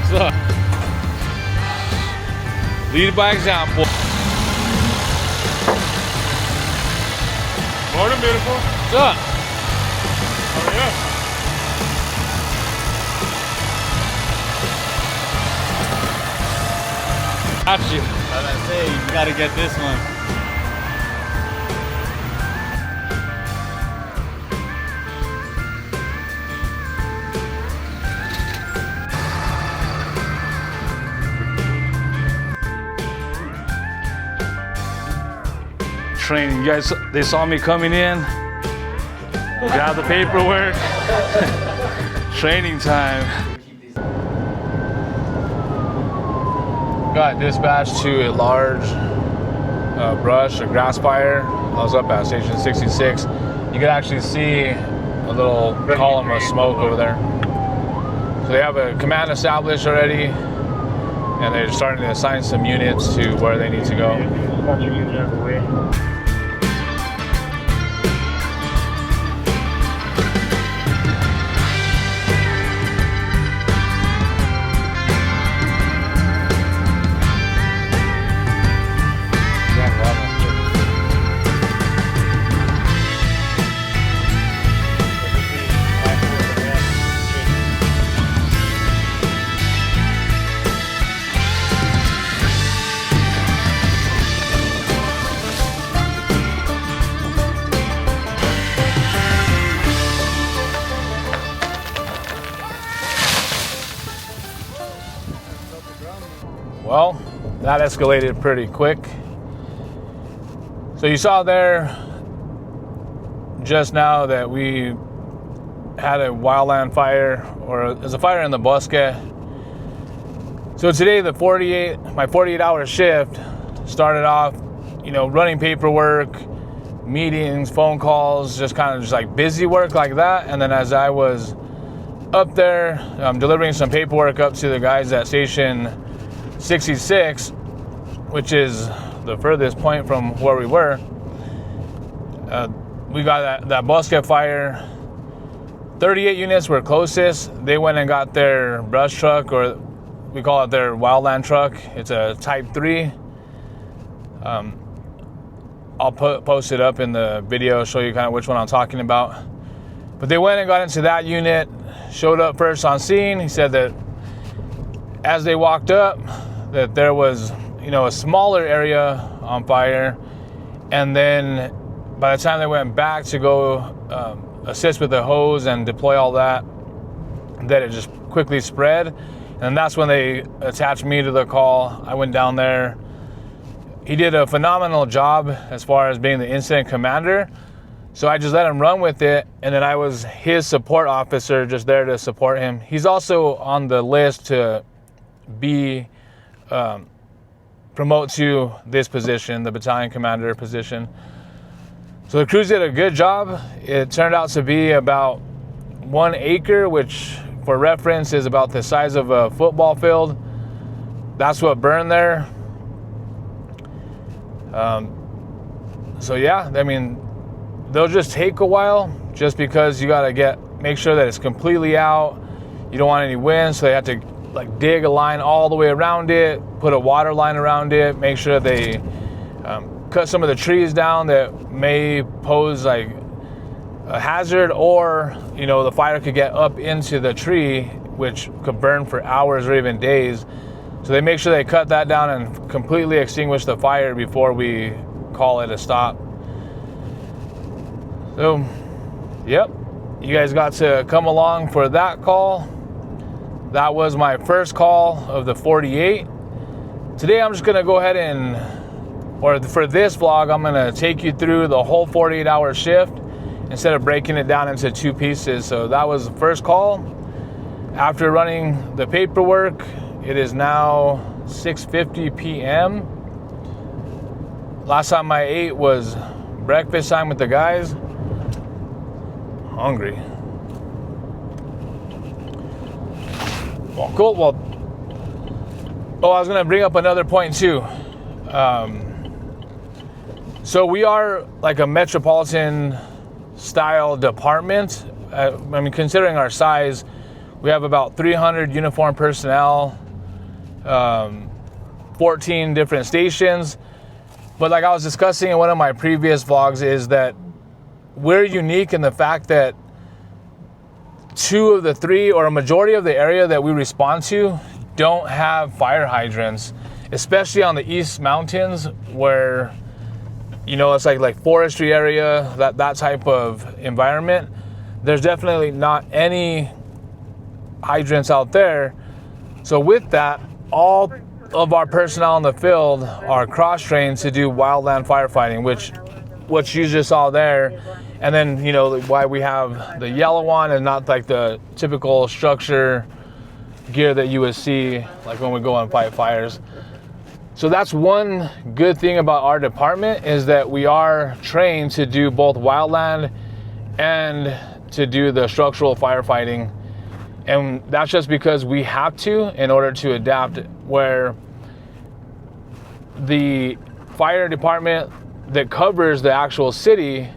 So, lead by example. Morning, beautiful. What's up? How are you? Got you. As I say, you gotta get this one. Training. You guys, they saw me coming in. Grab the paperwork. Training time. Got dispatched to a large brush or grass fire. I was up at station 66. You can actually see a little column of smoke over there. So they have a command established already, and they're starting to assign some units to where they need to go. Got your unit out of the way. Well, that escalated pretty quick. So you saw there just now that we had a wildland fire, or there's a fire in the bosque. So today my 48-hour shift started off, running paperwork, meetings, phone calls, just like busy work like that. And then as I was up there delivering some paperwork up to the guys at station 66, which is the furthest point from where we were, we got that bosque fire. 38 units were closest. They went and got their brush truck, or we call it their wildland truck. It's a type 3. I'll post it up in the video, show you kind of which one I'm talking about. But they went and got into that unit, showed up first on scene. He said that as they walked up, that there was, a smaller area on fire, and then by the time they went back to go assist with the hose and deploy all that it just quickly spread. And that's when they attached me to the call. I went down there. He did a phenomenal job as far as being the incident commander. So I just let him run with it, and then I was his support officer, just there to support him. He's also on the list to be promote to this position, the battalion commander position. So the crews did a good job. It turned out to be about 1 acre, which for reference is about the size of a football field. That's what burned there. So yeah, they'll just take a while, just because you gotta make sure that it's completely out. You don't want any wind, so they have to dig a line all the way around it, put a water line around it, make sure they cut some of the trees down that may pose a hazard, or the fire could get up into the tree, which could burn for hours or even days. So they make sure they cut that down and completely extinguish the fire before we call it a stop. So, yep, you guys got to come along for that call. That was my first call of the 48. Today I'm just gonna go ahead for this vlog, I'm gonna take you through the whole 48-hour shift instead of breaking it down into 2 pieces. So that was the first call. After running the paperwork, it is now 6:50 p.m. Last time I ate was breakfast time with the guys. Hungry. Well, cool. Well, I was going to bring up another point too. So we are like a metropolitan style department. Considering our size, We have about 300 uniformed personnel, 14 different stations. But like I was discussing in one of my previous vlogs, is that we're unique in the fact that 2 of the 3, or a majority of the area that we respond to, don't have fire hydrants, especially on the East Mountains where, you know, it's like forestry area, that type of environment. There's definitely not any hydrants out there. So with that, all of our personnel in the field are cross-trained to do wildland firefighting, which you just saw there. And then, you know, why we have the yellow one and not like the typical structure gear that you would see like when we go and fight fires. So that's one good thing about our department, is that we are trained to do both wildland and to do the structural firefighting. And that's just because we have to in order to adapt, where the fire department that covers the actual city,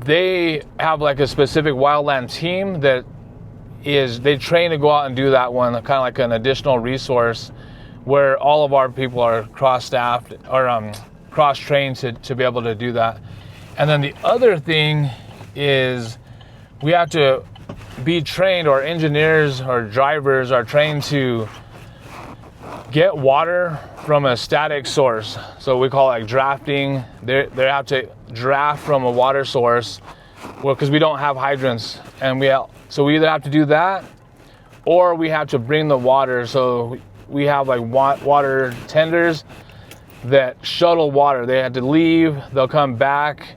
they have like a specific wildland team that they train to go out and do that one, kind of like an additional resource, where all of our people are cross-staffed or cross-trained to be able to do that. And then the other thing is we have to be trained, or engineers or drivers are trained to get water from a static source. So we call it like drafting. They have to draft from a water source, well, because we don't have hydrants, and so we either have to do that or we have to bring the water. So we have like water tenders that shuttle water. They have to leave, they'll come back,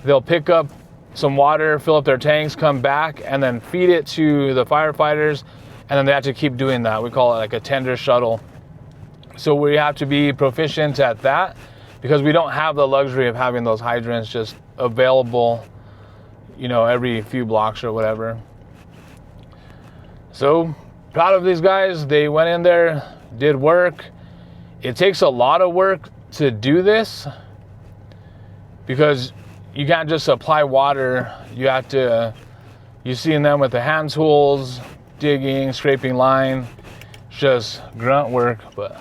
they'll pick up some water, fill up their tanks, come back, and then feed it to the firefighters, and then they have to keep doing that. We call it like a tender shuttle. So we have to be proficient at that, because we don't have the luxury of having those hydrants just available, you know, every few blocks or whatever. So proud of these guys. They went in there, did work. It takes a lot of work to do this, because you can't just apply water. You have to, you've seen them with the hand tools, digging, scraping line. It's just grunt work, but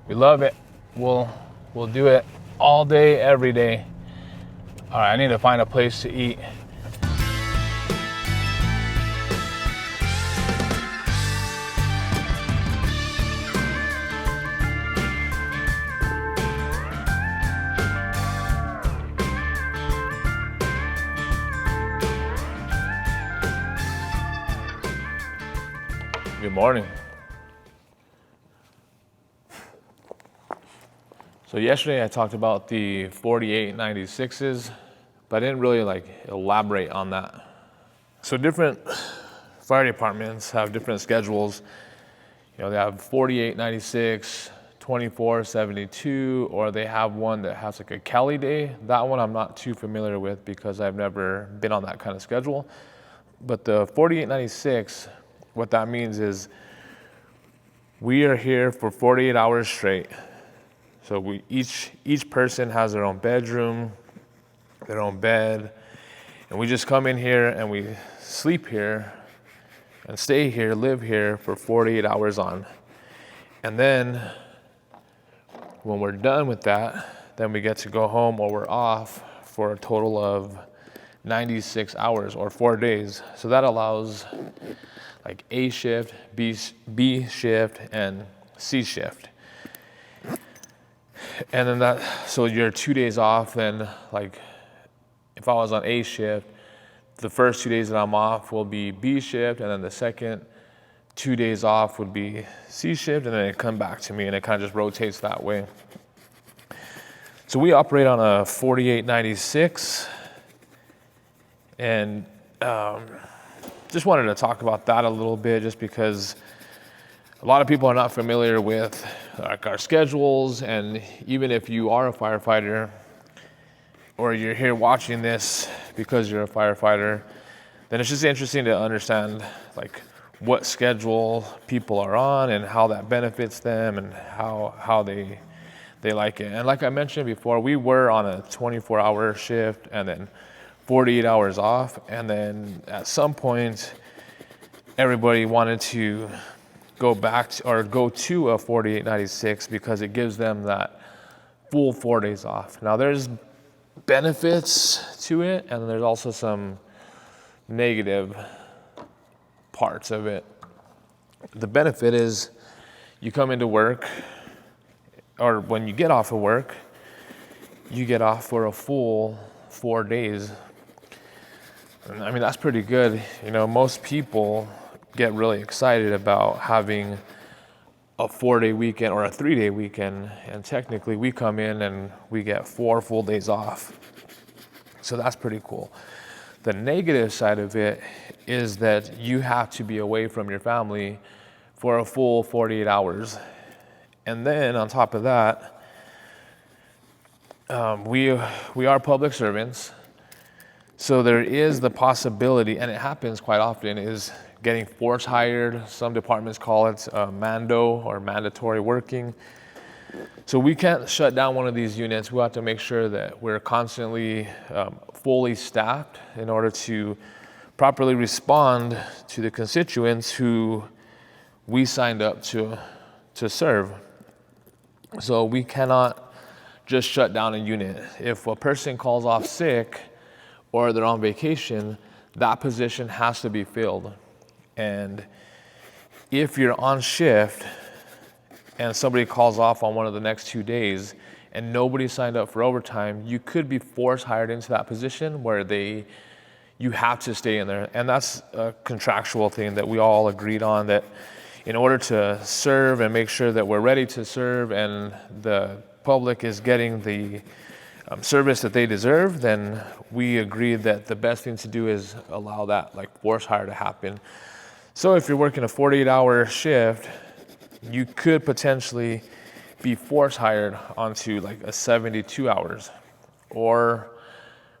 we love it. We'll do it all day, every day. All right, I need to find a place to eat. Good morning. So yesterday I talked about the 4896s, but I didn't really like elaborate on that. So different fire departments have different schedules. You know, they have 4896, 2472, or they have one that has like a Cali day. That one I'm not too familiar with because I've never been on that kind of schedule. But the 4896, what that means is we are here for 48 hours straight. So each person has their own bedroom, their own bed, and we just come in here and we sleep here and stay here, live here for 48 hours on. And then when we're done with that, then we get to go home, or we're off for a total of 96 hours or 4 days. So that allows like A shift, B shift, and C shift. And then so you're 2 days off, and like if I was on A shift, the first 2 days that I'm off will be B shift, and then the second 2 days off would be C shift, and then it come back to me, and it kind of just rotates that way. So we operate on a 4896, and just wanted to talk about that a little bit, just because a lot of people are not familiar with like our schedules. And even if you are a firefighter, or you're here watching this because you're a firefighter, then it's just interesting to understand like what schedule people are on and how that benefits them and how they like it. And like I mentioned before, we were on a 24-hour shift and then 48 hours off, and then at some point everybody wanted to go back to, or go to a 4896 because it gives them that full 4 days off. Now there's benefits to it, and there's also some negative parts of it. The benefit is you come into work, or when you get off of work, you get off for a full 4 days. I mean, that's pretty good. You know, most people get really excited about having a 4-day weekend or a 3-day weekend, and technically we come in and we get 4 full days off. So that's pretty cool. The negative side of it is that you have to be away from your family for a full 48 hours. And then on top of that, we are public servants. So there is the possibility, and it happens quite often, is getting force hired. Some departments call it mando or mandatory working. So we can't shut down one of these units. We have to make sure that we're constantly fully staffed in order to properly respond to the constituents who we signed up to serve. So we cannot just shut down a unit. If a person calls off sick or they're on vacation, that position has to be filled. And if you're on shift and somebody calls off on one of the next 2 days and nobody signed up for overtime, you could be force hired into that position where you have to stay in there. And that's a contractual thing that we all agreed on, that in order to serve and make sure that we're ready to serve and the public is getting the service that they deserve, then we agreed that the best thing to do is allow that like force hire to happen. So if you're working a 48-hour shift, you could potentially be force hired onto like a 72 hours. Or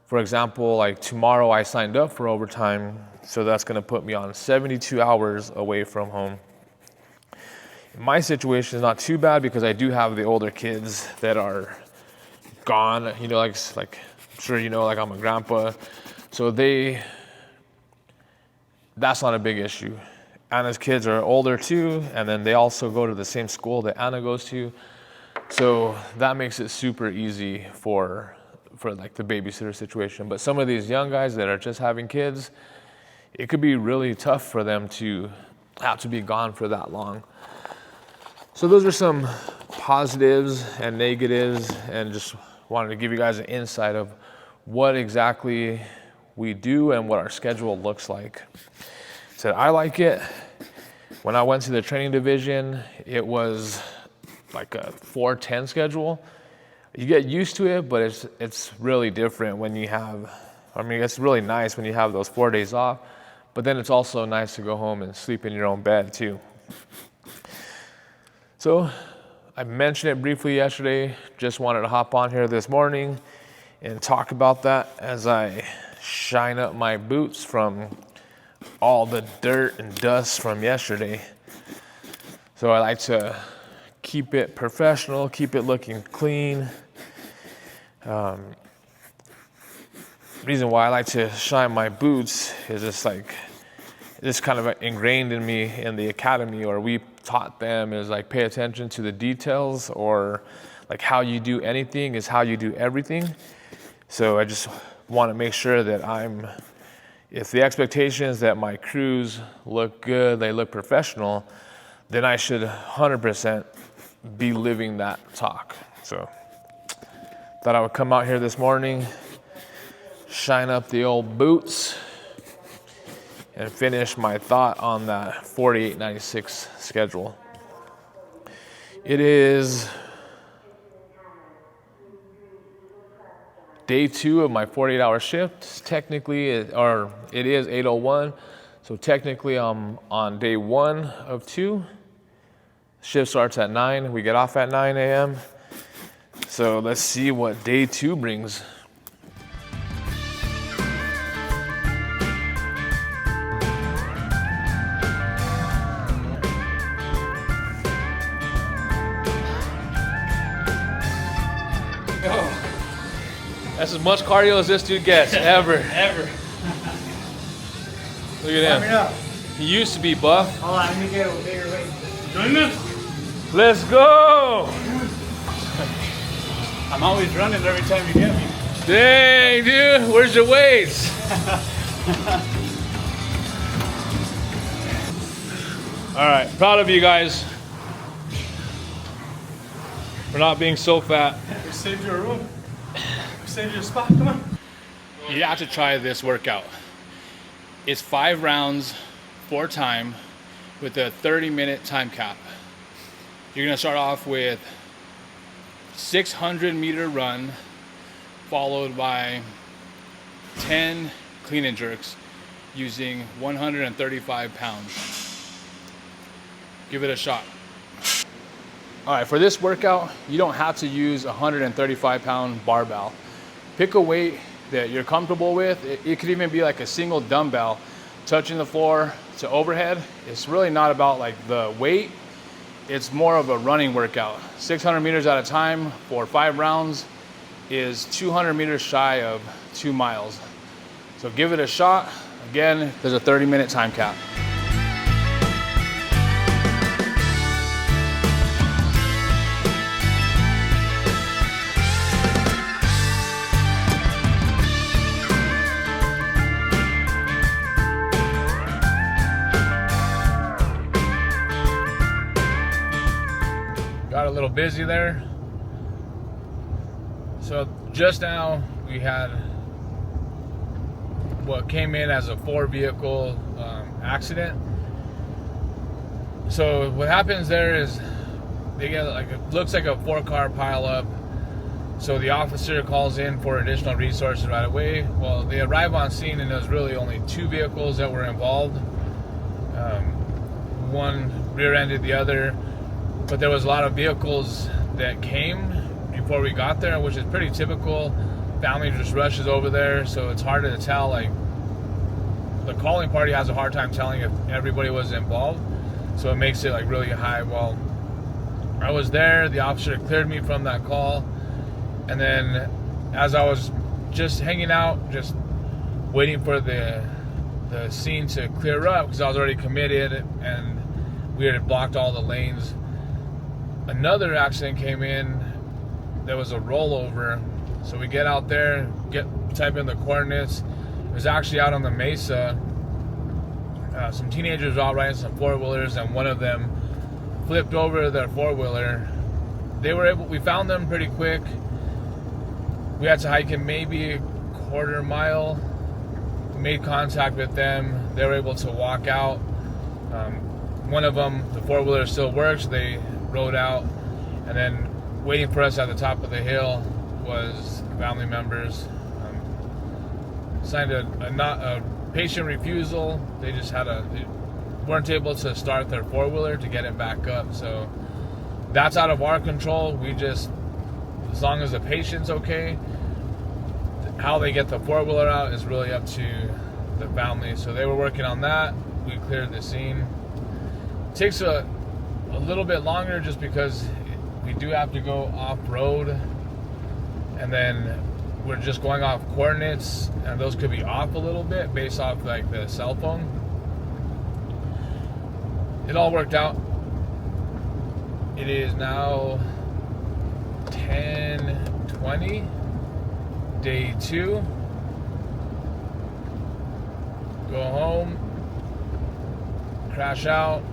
for example, like tomorrow I signed up for overtime, so that's gonna put me on 72 hours away from home. My situation is not too bad because I do have the older kids that are gone, you know, like I'm sure you know, like I'm a grandpa. So that's not a big issue. Anna's kids are older too, and then they also go to the same school that Anna goes to. So that makes it super easy for like the babysitter situation. But some of these young guys that are just having kids, it could be really tough for them to have to be gone for that long. So those are some positives and negatives, and just wanted to give you guys an insight of what exactly we do and what our schedule looks like. So I like it. When I went to the training division, it was like a 4-10 schedule. You get used to it, but it's really different when you have, I mean, it's really nice when you have those 4 days off, but then it's also nice to go home and sleep in your own bed too. So I mentioned it briefly yesterday, just wanted to hop on here this morning and talk about that as I shine up my boots from all the dirt and dust from yesterday. So I like to keep it professional, keep it looking clean. Reason why I like to shine my boots is just like, this kind of ingrained in me in the academy, or we taught them, is like pay attention to the details, or like how you do anything is how you do everything. So I just want to make sure that if the expectation is that my crews look good, they look professional, then I should 100% be living that talk. So thought I would come out here this morning, shine up the old boots, and finish my thought on that 4896 schedule. It is day 2 of my 48-hour shift. Technically, it is 8:01, so technically I'm on day 1 of 2. Shift starts at 9, we get off at 9 a.m. So let's see what day 2 brings. That's as much cardio as this dude gets, ever. Ever. Look at him. Warming up. He used to be buff. Hold on, let me get a bigger weight. Join this? Let's go! I'm always running every time you get me. Dang, dude, where's your weights? All right, proud of you guys for not being so fat. We saved your room. We saved your spot, come on. You have to try this workout. It's 5 rounds, 4 time, with a 30-minute time cap. You're gonna start off with 600-meter run, followed by 10 clean and jerks using 135 pounds. Give it a shot. All right, for this workout, you don't have to use a 135-pound barbell. Pick a weight that you're comfortable with. It could even be like a single dumbbell touching the floor to overhead. It's really not about like the weight. It's more of a running workout. 600 meters at a time for 5 rounds is 200 meters shy of 2 miles. So give it a shot. Again, there's a 30-minute time cap. Got a little busy there. So just now we had what came in as a 4-vehicle accident. So what happens there is they get like, it looks like a 4-car pileup. So the officer calls in for additional resources right away. Well, they arrive on scene and there's really only 2 vehicles that were involved. One rear-ended the other. But there was a lot of vehicles that came before we got there, which is pretty typical. Family just rushes over there, so it's hard to tell. Like, the calling party has a hard time telling if everybody was involved, so it makes it like really high. Well, I was there, the officer cleared me from that call, and then as I was just hanging out, just waiting for the scene to clear up, because I was already committed and we had blocked all the lanes, another accident came in. There was a rollover, so we get out there, type in the coordinates. It was actually out on the mesa. Some teenagers were out riding some 4-wheelers, and one of them flipped over their 4-wheeler. We found them pretty quick. We had to hike in maybe a quarter mile. We made contact with them. They were able to walk out. One of them, the 4-wheeler still works. They rode out, and then waiting for us at the top of the hill was family members. Signed a patient refusal. They just they weren't able to start their 4-wheeler to get it back up. So that's out of our control. We just, as long as the patient's okay, how they get the 4-wheeler out is really up to the family. So they were working on that. We cleared the scene. It takes a little bit longer just because we do have to go off-road, and then we're just going off coordinates, and those could be off a little bit based off like the cell phone. It all worked out. It is now 10:20, day 2. Go home, crash out,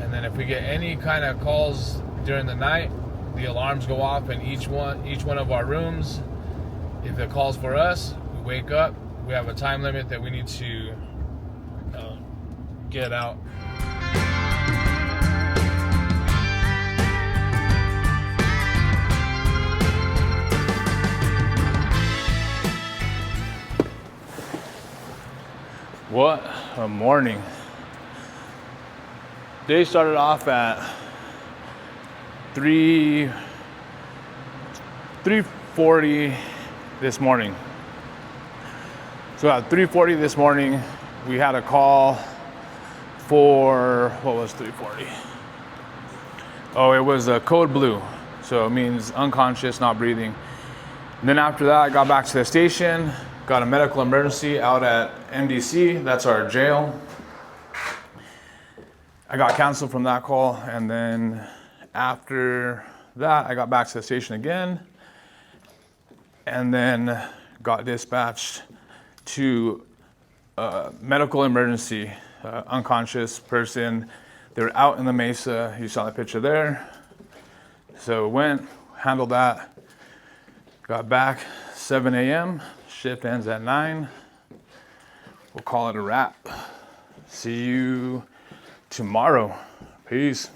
and then if we get any kind of calls during the night, the alarms go off in each one of our rooms. If it calls for us, we wake up. We have a time limit that we need to get out. What a morning. Day started off at 3:40 this morning. So at 3:40 this morning, we had a call for, what was 3:40? Oh, it was code blue. So it means unconscious, not breathing. And then after that, I got back to the station, got a medical emergency out at MDC, that's our jail. I got canceled from that call, and then after that, I got back to the station again, and then got dispatched to a medical emergency, unconscious person. They were out in the mesa. You saw the picture there. So went, handled that, got back 7 a.m. Shift ends at 9. We'll call it a wrap. See you tomorrow. Peace.